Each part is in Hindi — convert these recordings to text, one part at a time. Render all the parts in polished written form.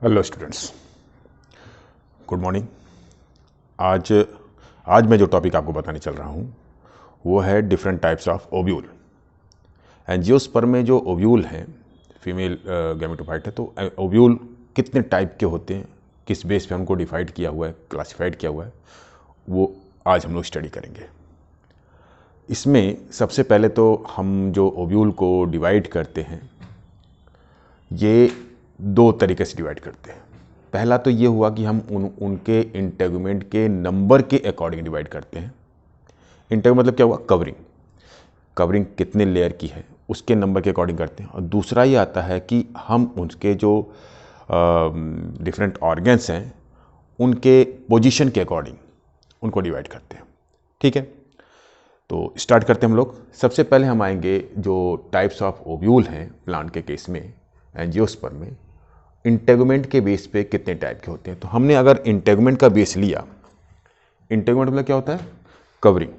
Hello students, good morning. आज मैं जो टॉपिक आपको बताने चल रहा हूँ वो है different types of ovule. Angiosperm में जो ओव्यूल हैं, फीमेल गैमेटोफाइट है, तो ओव्यूल कितने टाइप के होते हैं, किस बेस पे हमको डिफाइड किया हुआ है, क्लासिफाइड किया हुआ है, वो आज हम लोग स्टडी करेंगे। इसमें सबसे पहले तो हम जो ओव्यूल को डिवाइड करते हैं ये दो तरीके से डिवाइड करते हैं। पहला तो ये हुआ कि हम उनके इंटेगुमेंट के नंबर के अकॉर्डिंग डिवाइड करते हैं। इंटेगुमेंट मतलब क्या हुआ? कवरिंग कितने लेयर की है उसके नंबर के अकॉर्डिंग करते हैं। और दूसरा ये आता है कि हम उनके जो डिफरेंट ऑर्गन्स हैं उनके पोजीशन के अकॉर्डिंग उनको डिवाइड करते हैं। ठीक है, तो स्टार्ट करते हैं हम लोग। सबसे पहले हम आएंगे जो टाइप्स ऑफ ओव्यूल हैं प्लांट के केस में, एंजियोस्पर्म में, इंटेगुमेंट के बेस पे कितने टाइप के होते हैं। तो हमने अगर इंटेगुमेंट का बेस लिया, इंटेगुमेंट मतलब क्या होता है? कवरिंग।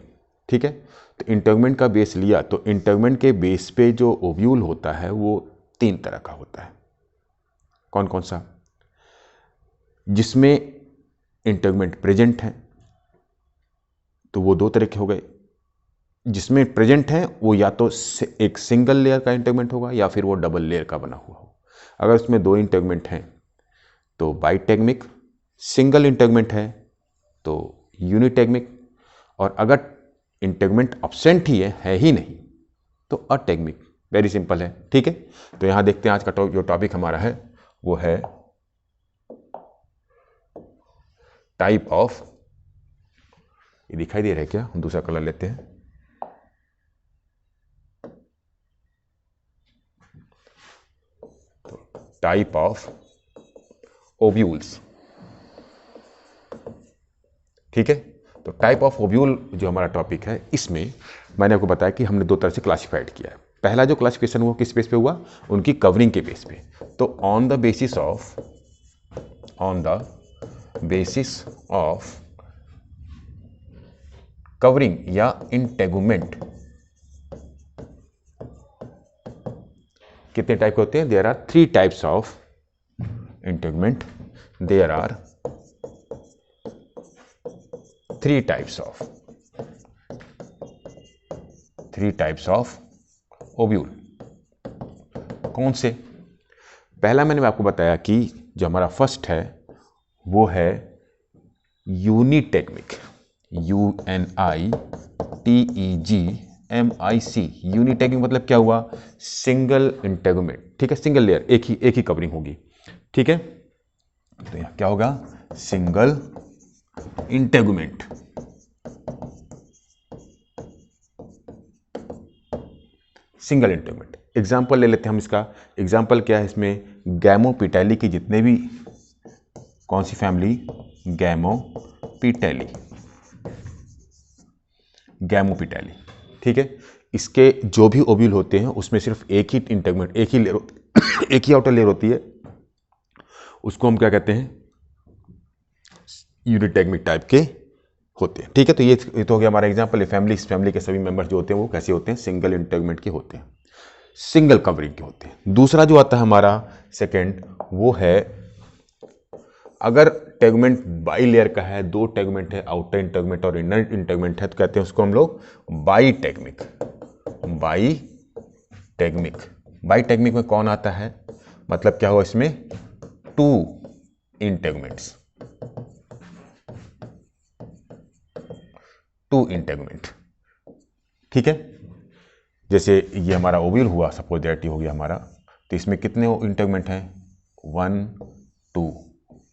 ठीक है, तो इंटेगुमेंट का बेस लिया तो इंटेगुमेंट के बेस पे जो ओव्यूल होता है वो तीन तरह का होता है। कौन कौन सा? जिसमें इंटेगुमेंट प्रेजेंट है तो वो दो तरह के हो गए। जिसमें प्रेजेंट है वो या तो एक सिंगल लेयर का इंटेगुमेंट होगा या फिर वो डबल लेयर का बना हुआ हो। अगर उसमें दो इंटेगुमेंट हैं तो बाइटेगमिक, सिंगल इंटेगुमेंट है तो यूनिटेगमिक, और अगर इंटेगुमेंट अब्सेंट ही है ही नहीं तो अटेगमिक। वेरी सिंपल है। ठीक है, तो यहां देखते हैं आज का जो टॉपिक हमारा है वो है टाइप ऑफ, ये दिखाई दे रहा है क्या? हम दूसरा कलर लेते हैं। Type of ovules. ठीक है, तो टाइप ऑफ ओव्यूल जो हमारा टॉपिक है, इसमें मैंने आपको बताया कि हमने दो तरह से क्लासिफाइड किया है। पहला जो क्लासिफिकेशन हुआ किस बेस पे हुआ? उनकी कवरिंग के बेस पे। तो on the basis of covering या इंटेगुमेंट कितने टाइप के होते हैं? There are three types of integument. There are three types of ovule. कौन से? पहला मैंने आपको बताया कि जो हमारा फर्स्ट है वो है यूनिटेगमिक, UNITEGMIC। यूनिटेगमिक मतलब क्या हुआ? Single integument. ठीक है, सिंगल लेयर, एक ही कवरिंग होगी। ठीक है, तो यहां क्या होगा? Single integument. Single integument. Example ले लेते हैं हम इसका। एग्जाम्पल क्या है इसमें? गैमोपिटेली की जितने भी, कौन सी फैमिली? गैमोपिटेली। ठीक है, इसके जो भी ओव्यूल होते हैं उसमें सिर्फ एक ही इंटेगुमेंट, एक ही लेयर एक ही आउटर लेयर होती है। उसको हम क्या कहते हैं? यूनिटेगमिक टाइप के होते हैं। ठीक है, तो ये तो हो गया हमारा एग्जाम्पल। इस फैमिली के सभी मेंबर्स जो होते हैं वो कैसे होते हैं? सिंगल इंटेगुमेंट के होते हैं, सिंगल कवरिंग के होते हैं। दूसरा जो आता है हमारा सेकंड, वो है अगर टेगुमेंट बाई लेयर का है, दो टेगुमेंट है, आउटर इंटेगुमेंट और इनर इंटेगुमेंट है, तो कहते हैं उसको हम लोग बाईटेगमिक। बाईटेगमिक में कौन आता है? मतलब क्या हुआ इसमें? Two integuments, two integument. ठीक है, जैसे ये हमारा ओव्यूल हुआ, सपोज दैट ये हो गया हमारा, तो इसमें कितने इंटेगुमेंट हैं? 1 2।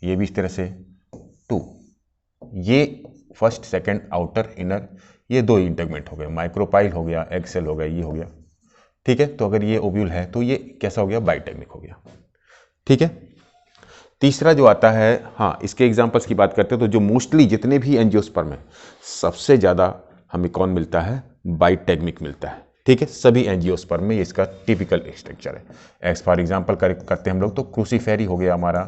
ये भी इस तरह से 2। ये फर्स्ट सेकंड आउटर इनर, ये दो इंटेगुमेंट हो गए। माइक्रोपाइल हो गया, एक्सेल हो गया, ये हो गया। ठीक है, तो अगर ये ओव्यूल है तो ये कैसा हो गया? बाईटेगमिक हो गया। ठीक है, तीसरा जो आता है, हाँ इसके एग्जांपल्स की बात करते हैं तो जो मोस्टली जितने भी एंजियोस्पर्म है सबसे ज़्यादा हमें कौन मिलता है? बाईटेगमिक मिलता है। ठीक है, सभी एंजियोस्पर्म में इसका टिपिकल स्ट्रक्चर है। एज फॉर एग्जाम्पल करते हैं हम लोग तो क्रूसीफेरी हो गया हमारा,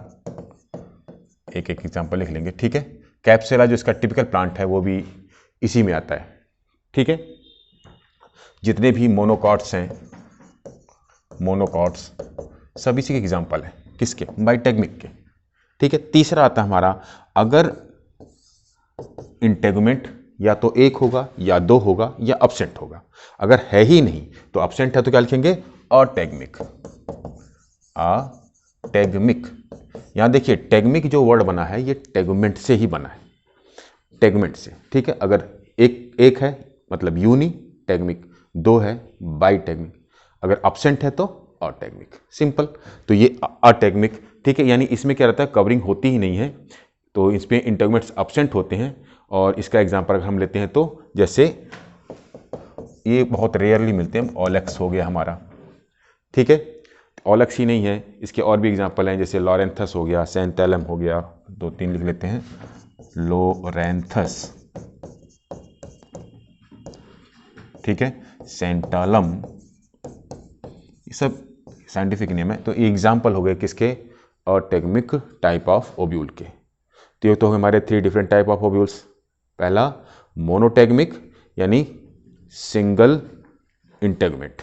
एक एग्जाम्पल लिख लेंगे। ठीक है, कैप्सुला जो इसका टिपिकल प्लांट है वो भी इसी में आता है। ठीक है, जितने भी मोनोकॉट्स हैं, मोनोकॉट्स सब इसी के एग्जाम्पल है। किसके? बाईटेगमिक के। ठीक है। तीसरा आता है हमारा, अगर इंटेगुमेंट या तो एक होगा या दो होगा या अब्सेंट होगा, अगर है ही नहीं तो अब्सेंट है तो क्या लिखेंगे, अटैगमिक। अटैगमिक, यहां देखिए टैगमिक जो वर्ड बना है ये टैगुमेंट से ही बना है, टैगुमेंट से, ठीक है। अगर एक है मतलब यूनी टैगमिक, दो है बाई टैगमिक, अगर अब्सेंट है तो अटैगमिक, सिंपल। तो ये अटैगमिक, ठीक है, यानी इसमें क्या रहता है, कवरिंग होती ही नहीं है, तो इसमें इंटेगुमेंट्स अब्सेंट होते हैं। और इसका एग्जांपल अगर हम लेते हैं तो जैसे ये बहुत रेयरली मिलते हैं, ओलेक्स हो गया हमारा, ठीक है। ओलेक्स ही नहीं है, इसके और भी एग्जांपल हैं, जैसे लॉरेंथस हो गया, सेंटेलम हो गया, दो तीन लिख लेते हैं, लोरेंथस, ठीक है, सेंटालम, ये सब साइंटिफिक नेम है। तो ये एग्जाम्पल हो गए किसके, अटैगमिक टाइप ऑफ ओब्यूल के। तो ये तो हमारे 3 डिफरेंट टाइप ऑफ ओब्यूल्स। पहला मोनोटैगमिक यानी सिंगल इंटेगमेंट,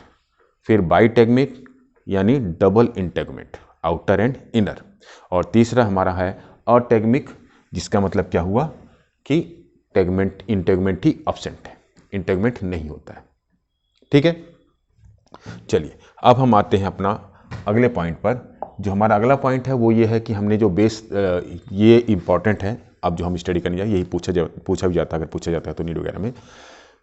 फिर बाईटैगमिक यानी double integument, outer and inner, और तीसरा हमारा है अटैगमिक, जिसका मतलब क्या हुआ कि टैगमेंट इंटेगमेंट ही अब्सेंट है, इंटेगमेंट नहीं होता है, ठीक है। चलिए अब हम आते हैं अपना अगले पॉइंट पर। जो हमारा अगला पॉइंट है वो ये है कि हमने जो बेस, ये इंपॉर्टेंट है, अब जो हम स्टडी करने जाए, यही पूछा भी जाता है, अगर पूछा जाता है तो नीट वगैरह में,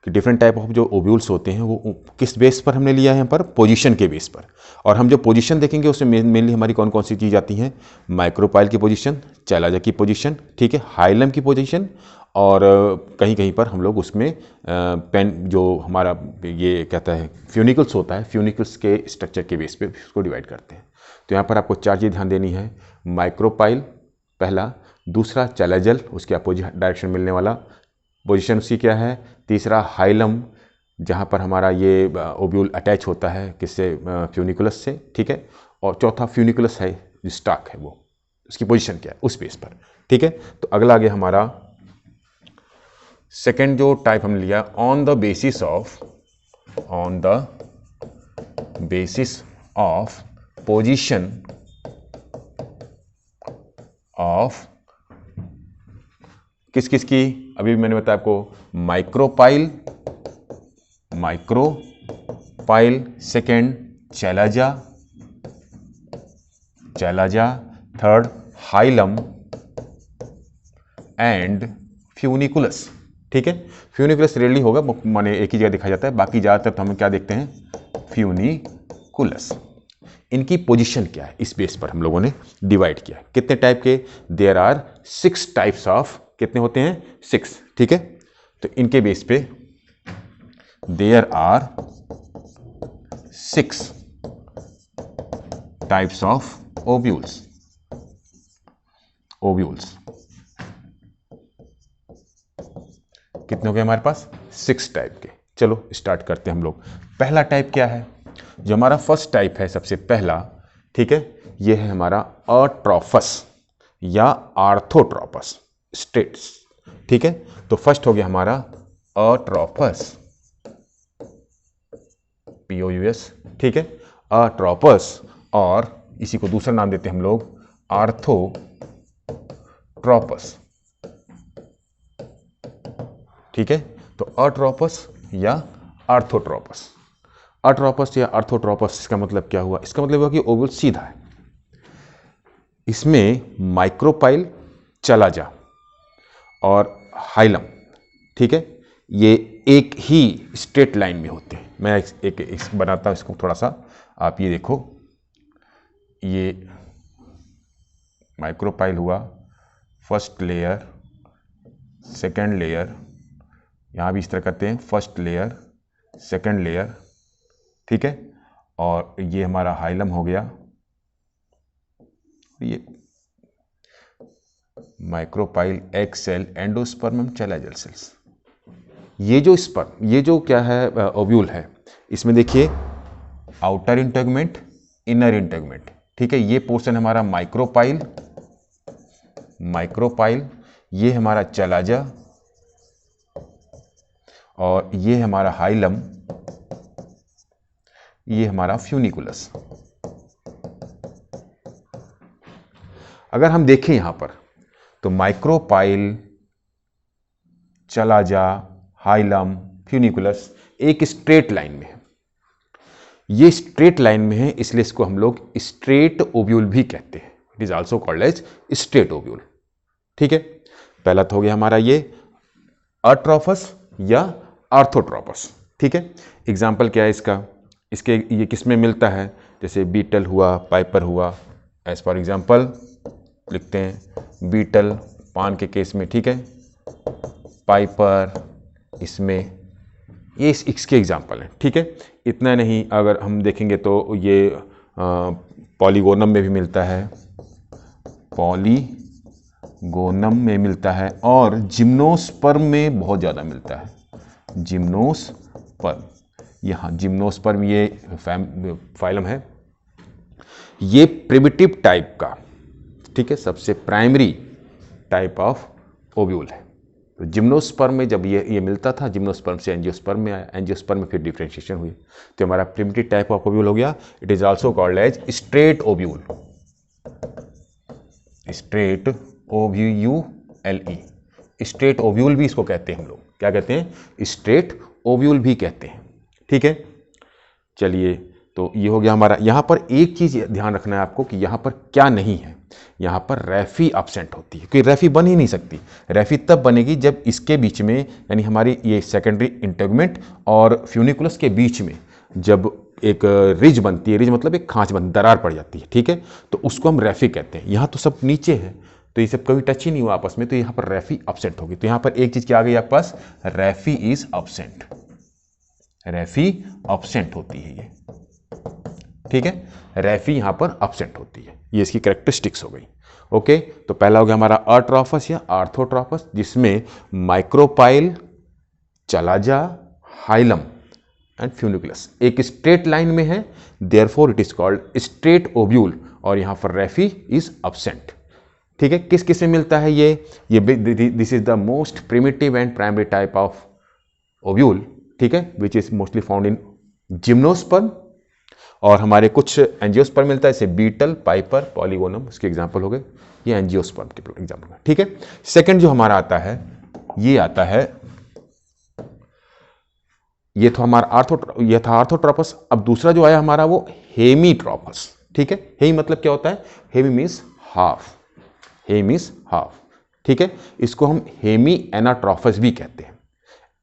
कि डिफरेंट टाइप ऑफ जो ओब्यूल्स होते हैं वो किस बेस पर हमने लिया है, यहाँ पर पोजीशन के बेस पर। और हम जो पोजीशन देखेंगे उसमें मेनली हमारी कौन कौन सी चीज़ आती हैं, माइक्रोपाइल की पोजीशन, चैलाजा की पोजीशन, ठीक है, हाइलम की पोजीशन, और कहीं कहीं पर हम लोग उसमें पेन जो हमारा ये कहता है फ्यूनिकल्स होता है, फ्यूनिकल्स के स्ट्रक्चर के बेस पे उसको डिवाइड करते हैं। तो यहाँ पर आपको 4 चीज़ ध्यान देनी है, माइक्रोपाइल पहला, दूसरा चैलाजल उसके अपोजिट डायरेक्शन मिलने वाला पोजीशन उसकी क्या है, तीसरा हाइलम जहाँ पर हमारा ये ओब्यूल अटैच होता है किससे, फ्यूनिकुलस से, ठीक है, और चौथा फ्यूनिकुलस है जो स्टॉक है वो, उसकी पोजीशन क्या है उस बेस पर, ठीक है। तो अगला आ गया हमारा सेकेंड जो टाइप हमने लिया, on the basis of position of किस किस की, अभी मैंने बताया आपको, micropyle, second chalaza, third hilum and funiculus, ठीक है। फ्यूनिकुलस रेयरली होगा, माने एक ही जगह देखा जाता है, बाकी ज़्यादातर तो हम क्या देखते हैं, फ्यूनिकुलस। इनकी पोजीशन क्या है इस बेस पर हम लोगों ने डिवाइड किया। कितने टाइप के, देयर आर 6 टाइप्स ऑफ, कितने होते हैं, 6, ठीक है। तो इनके बेस पे there are 6 types of ovules. कितने हो गए हमारे पास, 6 टाइप के। चलो स्टार्ट करते हैं हम लोग। पहला टाइप क्या है, जो हमारा फर्स्ट टाइप है सबसे पहला, ठीक है, ये है हमारा अट्रोफस या आर्थोट्रोपस स्टेट्स, ठीक है। तो फर्स्ट हो गया हमारा अट्रोपस, POUS, ठीक है, अट्रोपस, और इसी को दूसरा नाम देते हैं हम लोग आर्थोट्रोपस, ठीक है। तो अट्रोपस या आर्थोट्रोपस, अट्रोपस या आर्थोट्रोपस, इसका मतलब क्या हुआ, इसका मतलब हुआ कि ओवल सीधा है, इसमें माइक्रोपाइल, चैलाजा और हाइलम, ठीक है, ये एक ही स्ट्रेट लाइन में होते हैं। मैं एक बनाता हूं इसको थोड़ा सा, आप ये देखो, ये माइक्रोपाइल हुआ, फर्स्ट लेयर, सेकेंड लेयर, यहाँ भी इस तरह करते हैं, फर्स्ट लेयर, सेकेंड लेयर, ठीक है, और ये हमारा हाइलम हो गया, ये माइक्रोपाइल, एग सेल, एंडोस्पर्मम, चैलाजल सेल्स। ये जो स्पर्म, ये जो क्या है ओब्यूल है, इसमें देखिए आउटर इंटेगमेंट, इनर इंटेगमेंट, ठीक है। ये पोर्शन हमारा माइक्रोपाइल, ये हमारा चैलाजा, और ये हमारा हाइलम, ये हमारा फ्यूनिकुलस। अगर हम देखें यहां पर तो माइक्रोपाइल, चलाजा, हाइलम, फ्यूनिकुलस एक स्ट्रेट लाइन में है। ये स्ट्रेट लाइन में है, इसलिए इसको हम लोग स्ट्रेट ओव्यूल भी कहते हैं। It is also called as straight ovule. ठीक है, पहला तो हो गया हमारा ये अट्रोफस या आर्थोट्रोपस। ठीक है, एग्जाम्पल क्या है इसका, इसके ये किस में मिलता है, जैसे बीटल हुआ, पाइपर हुआ। एज फॉर एग्जाम्पल लिखते हैं बीटल पान के केस में, ठीक है, पाइपर इसमें, ये इसके एग्जाम्पल हैं। ठीक है, इतना नहीं, अगर हम देखेंगे तो ये पॉलीगोनम में भी मिलता है, पॉलीगोनम में मिलता है, और जिम्नोस्पर्म में बहुत ज़्यादा मिलता है, जिम्नोस्पर्म। यहाँ जिम्नोस्पर्म ये फाइलम है, ये प्रिमिटिव टाइप का, ठीक है, सबसे प्राइमरी टाइप ऑफ ओव्यूल है। तो जिम्नोस्पर्म में जब ये मिलता था, जिम्नोस्पर्म से एंजियोस्पर्म में आया, एंजियोस्पर्म में फिर डिफरेंशिएशन हुई, तो हमारा प्रिमिटिव टाइप ऑफ ओव्यूल हो गया। It is also called as straight ovule, straight OVULE, straight ovule भी इसको कहते हैं हम लोग। क्या कहते हैं? स्ट्रेट ओव्यूल भी कहते हैं। ठीक है, चलिए, तो ये हो गया हमारा। यहाँ पर एक चीज़ ध्यान रखना है आपको कि यहाँ पर क्या नहीं है, यहाँ पर रेफी एब्सेंट होती है, क्योंकि रेफी बन ही नहीं सकती। रेफी तब बनेगी जब इसके बीच में, यानी हमारी ये सेकेंडरी इंटेगुमेंट और फ्यूनिकुलस के बीच में जब एक रिज बनती है, रिज मतलब एक खांच बनती, दरार पड़ जाती है। ठीक है, तो उसको हम रेफी कहते हैं। यहाँ तो सब नीचे है, तो ये सब कभी टच ही नहीं हुआ आपस में, तो यहाँ पर रेफी एब्सेंट होगी। तो यहाँ पर एक चीज़ क्या आ गई आपके पास, रेफी इज एब्सेंट, रेफी एब्सेंट होती है ये। ठीक है, रेफी यहां पर एब्सेंट होती है, ये इसकी कैरेक्टरिस्टिक्स हो गई। ओके, तो पहला हो गया हमारा अट्रोफस या आर्थोट्रोपस, जिसमें micropyle, chalaza, hilum and funiculus एक स्ट्रेट लाइन में है, therefore it is called straight ovule, और यहां पर रेफी इज एब्सेंट। ठीक है, किस किस में मिलता है ये this is the most primitive and primary type of ovule. ठीक है, which is mostly found in gymnosperm, और हमारे कुछ एंजियोस्पर्म मिलता है, जैसे बीटल, पाइपर, पॉलीगोनम, उसके एग्जाम्पल हो गए, ये एंजियोस्पर्म के एग्जाम्पल है। ठीक है, सेकंड जो हमारा आता है, ये आता है, ये तो हमारा ये था आर्थोट्रोपस। अब दूसरा जो आया हमारा वो हेमीट्रोपस। ठीक है, हेमी मतलब क्या होता है, hemi means half, hemi means half. ठीक है, इसको हम हेमी एनाट्रोफस भी कहते हैं,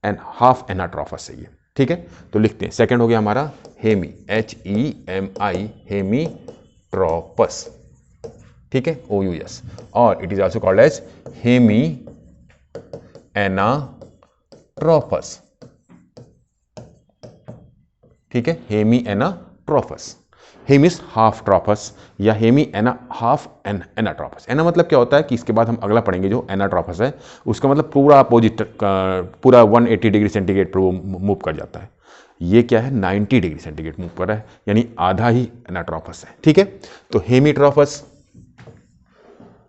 एंड हाफ एनाट्रोफस है ये। ठीक है, तो लिखते हैं, सेकंड हो गया हमारा हेमी, HEMI, हेमीट्रोपस। ठीक है, OUS, और it is also called as hemi anatropous. ठीक है, hemi anatropous, hemi is half tropous या हेमी हाफ एनाट्रोपस। एना मतलब क्या होता है कि इसके बाद हम अगला पढ़ेंगे जो एनाट्रोपस है, उसका मतलब पूरा अपोजिट, पूरा 180 डिग्री सेंटीग्रेड पर वो मूव कर जाता है। ये क्या है, 90 डिग्री सेंटीग्रेड मूव कर रहा है, यानी आधा ही एनाट्रोपस है। ठीक है, तो हेमीट्रोपस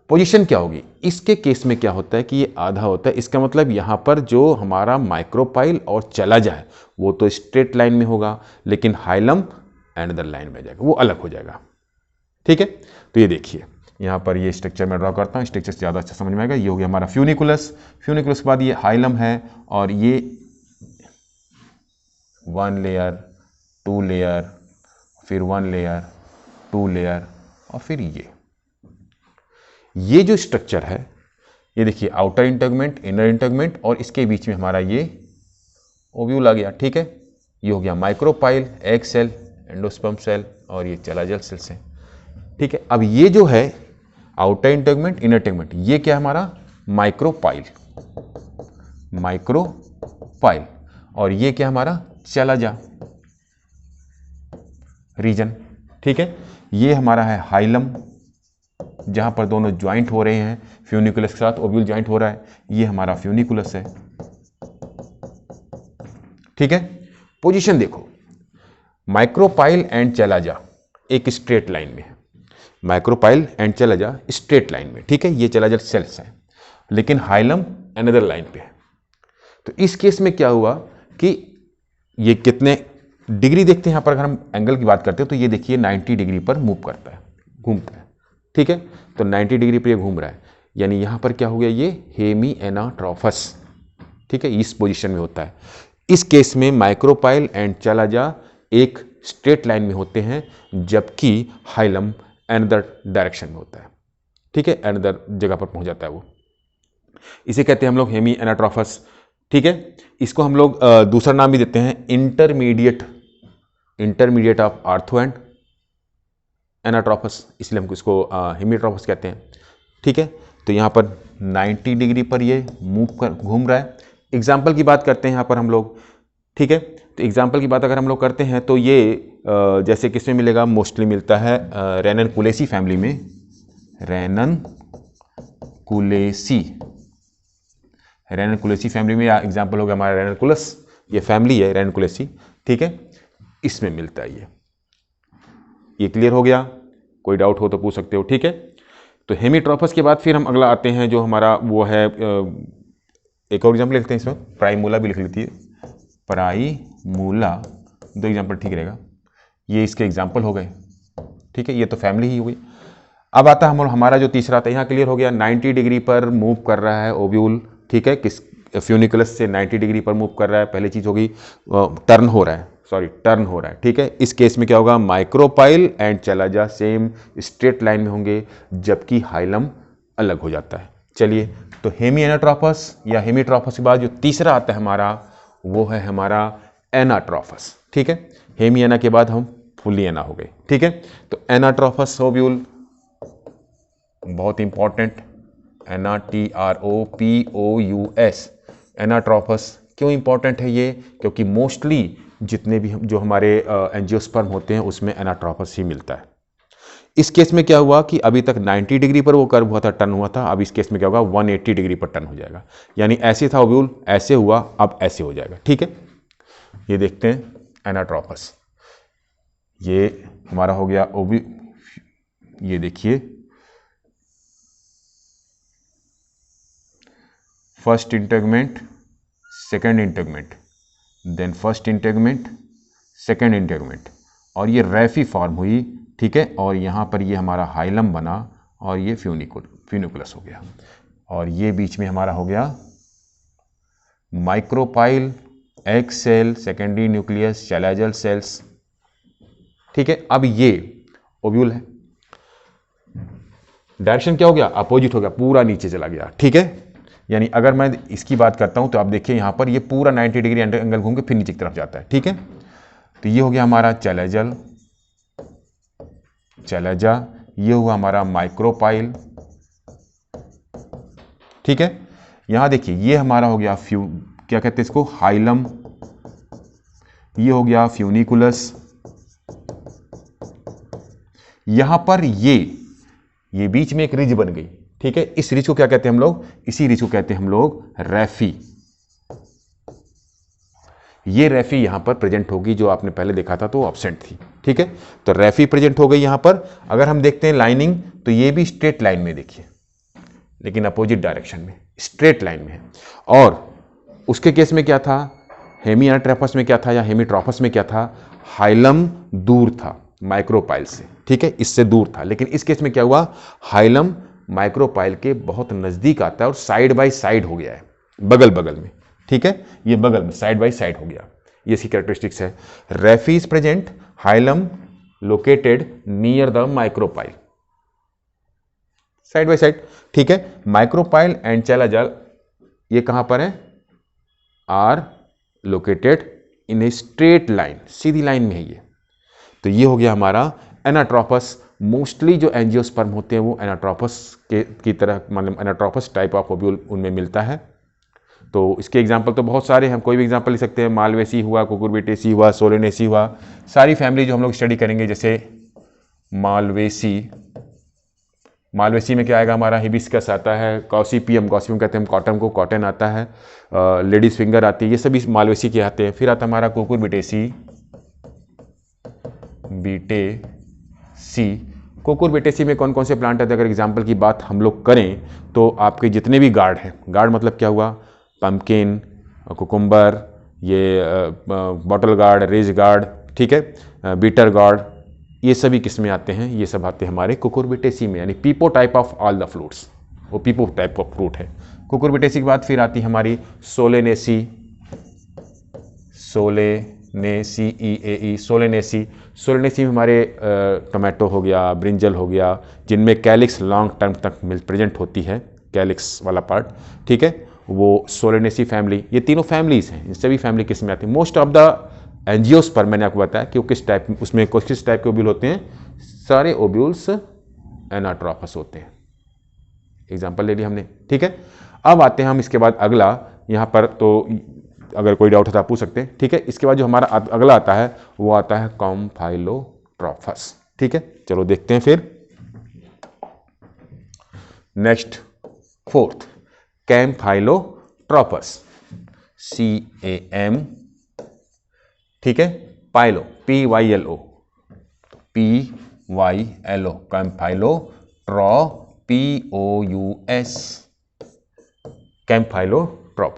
पोजीशन क्या होगी, इसके केस में क्या होता है कि ये आधा होता है, इसका मतलब यहाँ पर जो हमारा माइक्रोपाइल और चला जाए वो तो स्ट्रेट लाइन में होगा, लेकिन हाइलम अनदर लाइन में जाएगा, वो अलग हो जाएगा। ठीक है, तो ये देखिए यहाँ पर ये स्ट्रक्चर मैं ड्रॉ करता हूँ, स्ट्रक्चर से ज़्यादा अच्छा समझ में आएगा। ये हो गया हमारा फ्यूनिकुलस, फ्यूनिकुलस के बाद ये हाइलम है, और ये 1 लेयर, 2 लेयर, फिर 1 लेयर, 2 लेयर, और फिर ये जो स्ट्रक्चर है, ये देखिए आउटर इंटेगुमेंट, इनर इंटेगुमेंट, और इसके बीच में हमारा ये ओव्यूल आ गया। ठीक है, ये हो गया micropyle, egg cell, endosperm cell, और ये चलाजल सेल्स हैं। ठीक है, अब ये जो है आउटर इंटेगुमेंट, इनर इंटेगुमेंट, ये क्या है हमारा माइक्रोपाइल, माइक्रोपाइल, और ये क्या हमारा चलाजा रीजन। ठीक है, ये हमारा है हाइलम, जहां पर दोनों ज्वाइंट हो रहे हैं, फ्यूनिकुलस के साथ ओव्यूल ज्वाइंट हो रहा है, ये हमारा फ्यूनिकुलस है। ठीक है, पोजीशन देखो, माइक्रोपाइल एंड चलाजा एक स्ट्रेट लाइन में है, micropyle and chalaza straight line में। ठीक है, ये चलाजा सेल्स हैं, लेकिन हाइलम अनदर लाइन पे है। तो इस केस में क्या हुआ कि ये कितने डिग्री देखते हैं, यहाँ पर अगर हम एंगल की बात करते हैं तो ये देखिए 90 डिग्री पर मूव करता है, घूमता है। ठीक है। तो 90 डिग्री पर ये घूम रहा है, यानी यहाँ पर क्या हो गया, ये हेमी एनाट्रोफस, ठीक है, इस पोजीशन में होता है। इस केस में माइक्रोपाइल एंड चैलाजा एक स्ट्रेट लाइन में होते हैं, जबकि हाइलम अनदर डायरेक्शन में होता है, ठीक है, अनदर जगह पर पहुंच जाता है वो। इसे कहते हैं हम लोग हेमी एनाट्रोफस, ठीक है। इसको हम लोग दूसरा नाम भी देते हैं इंटरमीडिएट ऑफ आर्थो एंड एनाट्रोफस, इसलिए हम इसको हेमीट्रोफस कहते हैं, ठीक है। तो यहाँ पर 90 डिग्री पर ये घूम रहा है। एग्जाम्पल की बात करते हैं यहाँ पर हम लोग, ठीक है। तो एग्जाम्पल की बात अगर हम लोग करते हैं तो ये जैसे किस में मिलेगा, मोस्टली मिलता है रेननकुलेसी फैमिली में, रेननकुलेसी फैमिली में, या एग्जाम्पल हो गया हमारा रेननकुलस, ये फैमिली है रेननकुलेसी, ठीक है, इसमें मिलता है ये क्लियर हो गया, कोई डाउट हो तो पूछ सकते हो, ठीक है। तो हेमीट्रोफस के बाद फिर हम अगला आते हैं जो हमारा वो है, एक और एग्जाम्पल लिखते हैं इसमें, प्राइमूला भी लिख लेती है, प्राइमूला, 2 एग्जाम्पल ठीक रहेगा, ये इसके एग्जाम्पल हो गए, ठीक है, ये तो फैमिली ही हो गई। अब आता है हमारा जो तीसरा आता है, यहाँ क्लियर हो गया, 90 डिग्री पर मूव कर रहा है ओव्यूल, ठीक है, किस फ्यूनिकुलस से 90 डिग्री पर मूव कर रहा है, पहली चीज होगी टर्न हो रहा है, ठीक है। इस केस में क्या होगा, micropyle and chalaza same straight line में होंगे, जबकि हाइलम अलग हो जाता है। चलिए, तो हेमी एनाट्रोफस या हेमीट्रोफस के बाद जो तीसरा आता है हमारा, वो है हमारा एनाट्रोफस, ठीक है। हेमी एना के बाद हम फुली एना हो गए, ठीक है। तो एनाट्रोफस ओव्यूल बहुत इंपॉर्टेंट, NATROPOUS, एनाट्रोफस क्यों इंपॉर्टेंट है ये, क्योंकि मोस्टली जितने भी जो हमारे एंजियोस्पर्म होते हैं उसमें एनाट्रोफस ही मिलता है। इस केस में क्या हुआ कि अभी तक 90 डिग्री पर वो कर्व हुआ था, टर्न हुआ था, अब इस केस में क्या होगा, 180 डिग्री पर टर्न हो जाएगा, यानी ऐसे था ओव्यूल, ऐसे हुआ, अब ऐसे हो जाएगा, ठीक है। ये देखते हैं एनाट्रोफस, ये हमारा हो गया ओव्यूल, ये देखिए first integument, second integument, then first integument, second integument, और ये रैफी फॉर्म हुई, ठीक है। और यहाँ पर ये हमारा हाइलम बना और ये फ्यूनिकुलस हो गया, और ये बीच में हमारा हो गया micropyle, egg cell, secondary nucleus, chalazal cells, ठीक है। अब ये ओव्यूल है, डायरेक्शन क्या हो गया, अपोजिट हो गया, पूरा नीचे चला गया, ठीक है। यानी अगर मैं इसकी बात करता हूं तो आप देखिए यहां पर ये पूरा 90 डिग्री एंगल घूम के फिर नीचे की तरफ जाता है, ठीक है। तो ये हो गया हमारा चैलाजा, ये हुआ हमारा माइक्रोपाइल, ठीक है। यहां देखिए ये हमारा हो गया क्या कहते हैं इसको, हाइलम, ये हो गया फ्यूनिकुलस, यहां पर ये बीच में एक रिज बन गई, ठीक है। इस रिज को क्या कहते हैं हम लोग, इसी रिज को कहते हैं हम लोग रैफी। ये रैफी यहां पर प्रेजेंट होगी, जो आपने पहले देखा था तो एब्सेंट थी, ठीक है। तो रैफी प्रेजेंट हो गई यहां पर। अगर हम देखते हैं लाइनिंग, तो ये भी स्ट्रेट लाइन में देखिए, लेकिन अपोजिट डायरेक्शन में, स्ट्रेट लाइन में है। और उसके केस में क्या था, हेमी एनाट्रोफस में क्या था या हेमीट्रोफस में क्या था, हाइलम दूर था माइक्रोपाइल से, ठीक है, इससे दूर था। लेकिन इस केस में क्या हुआ, हाइलम माइक्रोपाइल के बहुत नजदीक आता है और साइड बाय साइड हो गया है, बगल बगल में, ठीक है, ये बगल में साइड बाय साइड हो गया, ये इसकी कैरेक्टरिस्टिक्स है। Raphe is present, hilum located near the micropyle, side by side, ठीक है। माइक्रोपाइल एंड चैलाजा ये कहां पर है, are located in a straight line, सीधी लाइन में है ये। तो ये हो गया हमारा एनाट्रोफस। मोस्टली जो एंजियोस्पर्म होते हैं वो एनाट्रोफस की तरह, मतलब एनाट्रोफस टाइप ऑफ ओव्यूल उनमें मिलता है। तो इसके एग्जांपल तो बहुत सारे हैं, कोई भी एग्जांपल ले सकते हैं, मालवेसी हुआ, कुकुरबिटेसी हुआ, सोलेनेसी हुआ, सारी फैमिली जो हम लोग स्टडी करेंगे, जैसे मालवेसी में क्या आएगा हमारा, हिबिस्कस आता है, गॉसिपियम कहते हैं हम कॉटन को, कॉटन आता है, लेडीज फिंगर आती है, ये सभी मालवेसी के आते हैं। फिर आता हमारा कुकुरबिटेसी, कुकुरबिटेसी में कौन कौन से प्लांट आते हैं, अगर एग्जाम्पल की बात हम लोग करें तो आपके जितने भी गार्ड हैं, गार्ड मतलब क्या हुआ, पम्पकिन, कुकुम्बर, ये बॉटल गार्ड, रेज गार्ड, ठीक है, बीटर गार्ड, ये सभी किस में आते हैं? ये सब आते हैं हमारे कुकुरबिटेसी में, यानी pepo type of all the fruits, वो पीपो टाइप ऑफ फ्रूट है। कुकुरबिटेसी के बाद फिर आती है हमारी सोलेनेसी, सोलेनेसी में हमारे टोमेटो हो गया, ब्रिंजल हो गया, जिनमें कैलिक्स लॉन्ग टर्म तक प्रेजेंट होती है, कैलिक्स वाला पार्ट, ठीक है, वो सोलेनेसी फैमिली। ये तीनों फैमिलीज हैं, इन सभी फैमिली किस में आती है? मोस्ट ऑफ द एंजियोस्पर्म मैंने आपको बताया कि वो किस टाइप, उसमें किस टाइप के ओब्यूल होते हैं? सारे ओब्यूल्स एनाट्रोफस होते हैं। एग्जाम्पल ले लिया हमने, ठीक है। अब आते हैं हम इसके बाद अगला, यहाँ पर तो अगर कोई डाउट है तो आप पूछ सकते हैं, ठीक है। इसके बाद जो हमारा अगला आता है वो आता है कॉम्फाइलोट्रॉफस, ठीक है। चलो देखते हैं फिर नेक्स्ट फोर्थ, कैम्फाइलोट्रॉपस, CAM, ठीक है, पाइलो, PYLO, कैम्फाइलो, POUS, कैम्फाइलोट्रॉपस,